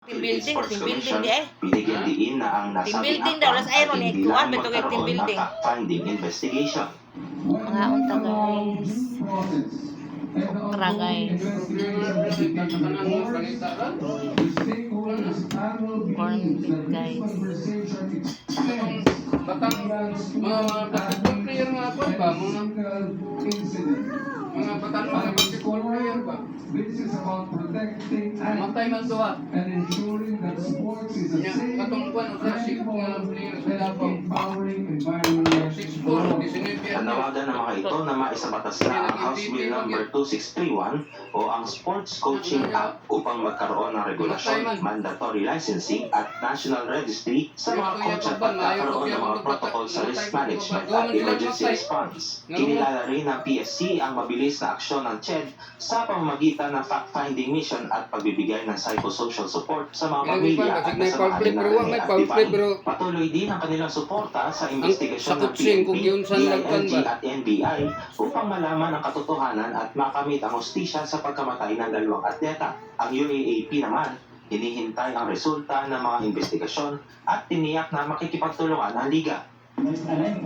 Team building di eh. Binigyan diin na ang Team nasabing building daw, las akta iron, ay hindi kuwan, lang beto kay team magkaroon ng building. fact-finding investigation. Mga unta guys. Okra guys. Corn beef guys. Mga basketball player nga po ba? Mga batalong mga basketball player ba? Matay man doon. Katungkuan sa 6 player sa Davao. 6-4, Nanawagan ng mga ito na maisabatas na ang House Bill number 2631 o ang Sports Coaching Act upang magkaroon ng regulasyon, mandatory licensing at national registry sa mga coach at pagkakaroon ng mga protocol sa risk management at emergency response. Kinilala rin ng PSC ang mabilis na aksyon ng CHED sa pamamagitan ng fact-finding mission at pagbibigay ng psychosocial support sa mga pamilya at kasamahan ng Rene at Divine. Patuloy din ang kanilang suporta sa investigasyon ng PNP, DILG at NBI upang malaman ang katotohanan at makamit ang hustisya sa pagkamatay ng dalawang atleta. Ang UAAP naman, hinihintay ang resulta ng mga investigasyon at tiniyak na makikipagtulungan ang liga. Next time,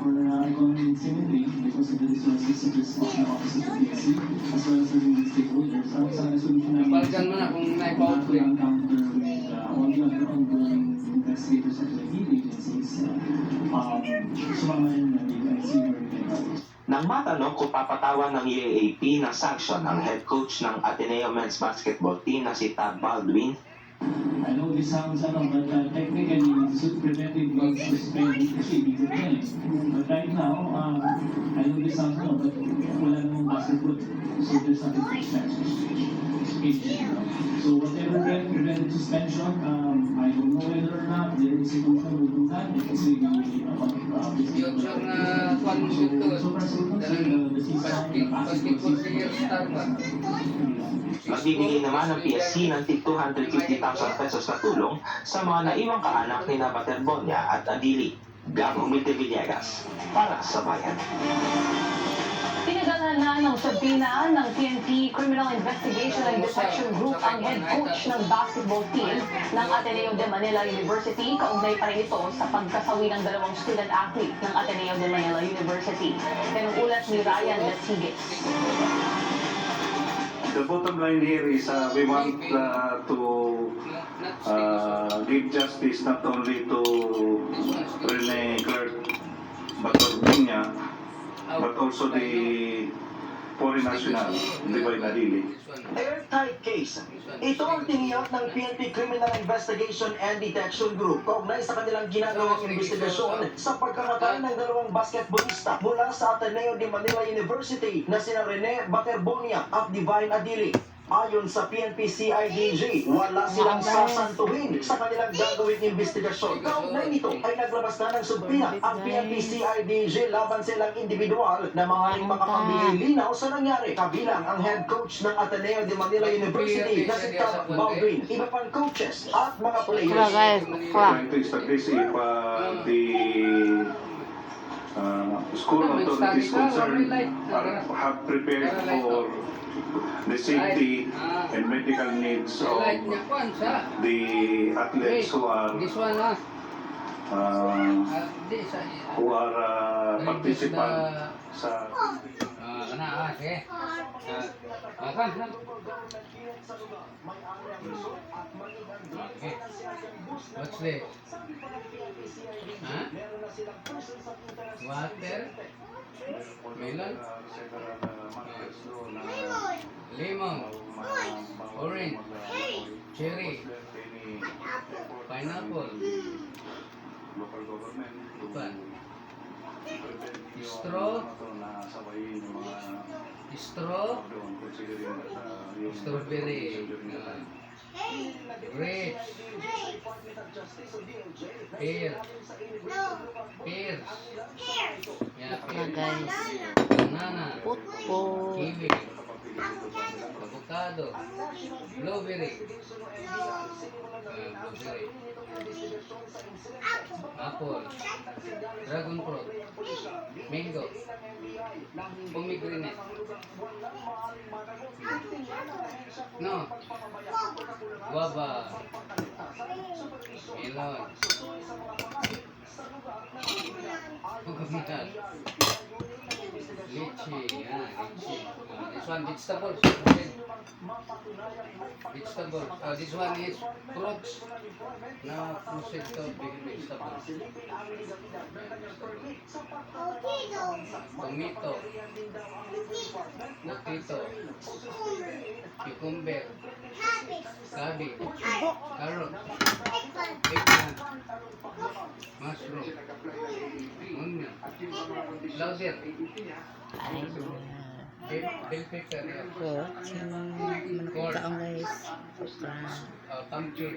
for economic symmetry, because of the resources of this office of the PSC, as well as the stakeholders, sa resolution namin, Balkan mo na kung na-ipa-outplay. encounter with all the other ongoing investigators at the lead agencies, sumama rin namin and see where we can go. Nang matanong kung papatawan ng UAAP ng sanction ang head coach ng Ateneo Men's Basketball Team na si Tad Baldwin, I know this sounds, but technically, this is preventing blood suspending kasi immediately. But right now, I know this sounds, but wala namang basketball, so there's nothing to suspend. So whatever prevented suspension, I don't know whether or not the institution will do that because we Yung siyang kwan mo dito. Basketball player star ba? magbibigay naman ng PSC ng tig 250,000 pesos na tulong sa mga naiwang kaanak ni Bater Bonia at Adili. Gabong Milde Villegas para sa Bayan. Tinagalan na ng sabina ng PNP Criminal Investigation and Detection Group ang head coach ng basketball team ng Ateneo de Manila University. Kaugnay pa rin ito sa pagkasawi ng dalawang student athlete ng Ateneo de Manila University. Yan ang ulat ni Ryan Lasigues. The bottom line here is we want to give justice not only to Rene Clark Batorbunya, but also the foreign national, Divine Adili. Airtight case. Ito ang tiniyak ng PNP Criminal Investigation and Detection Group kaugnay sa kanilang ginagawang investigasyon sa pagkamatay ng dalawang basketballista mula sa Ateneo de Manila University na sina Rene Baterbonia at Divine Adili. Ayon sa PNP-CIDG, wala silang sasantuhin sa kanilang gagawing investigasyon. Kaugnay nito ay naglabas na ng subpina ang PNP-CIDG laban silang individual na maaaring makapagbigay linaw sa nangyari. Kabilang ang head coach ng Ateneo de Manila University na si Tad Baldwin, iba pang coaches at mga players. Trying to establish if the school authorities concerned have prepared for the safety and medical needs of the athletes who are participant sa Sige. What's this? Huh? Water? Melon? Lemon? Orange? Cherry? Pineapple? local government to Bukan. prevent yung Straw? nasabayin yung mga Straw? doon considering that yung Strawberry? Grapes? Pear? Pears? Yeah, Okra guys. banana? Putpo. Kiwi? Avocado? Blueberry? Blueberry? Apple? Dragon fruit? Mango? Pomegranate? No. Guava. Melon. Coconut. Lychee. Yan, lychee. This one, vegetables. Vegetables. This one is fruits. Na processed to vegetables. Tomato. Potato. Cucumber. Cabbage. Carrot. Eggplant. Mushroom. Onion. Lauder. Ay, Bell pepper. ko. Manok kaong guys. Okra. Pumpkin.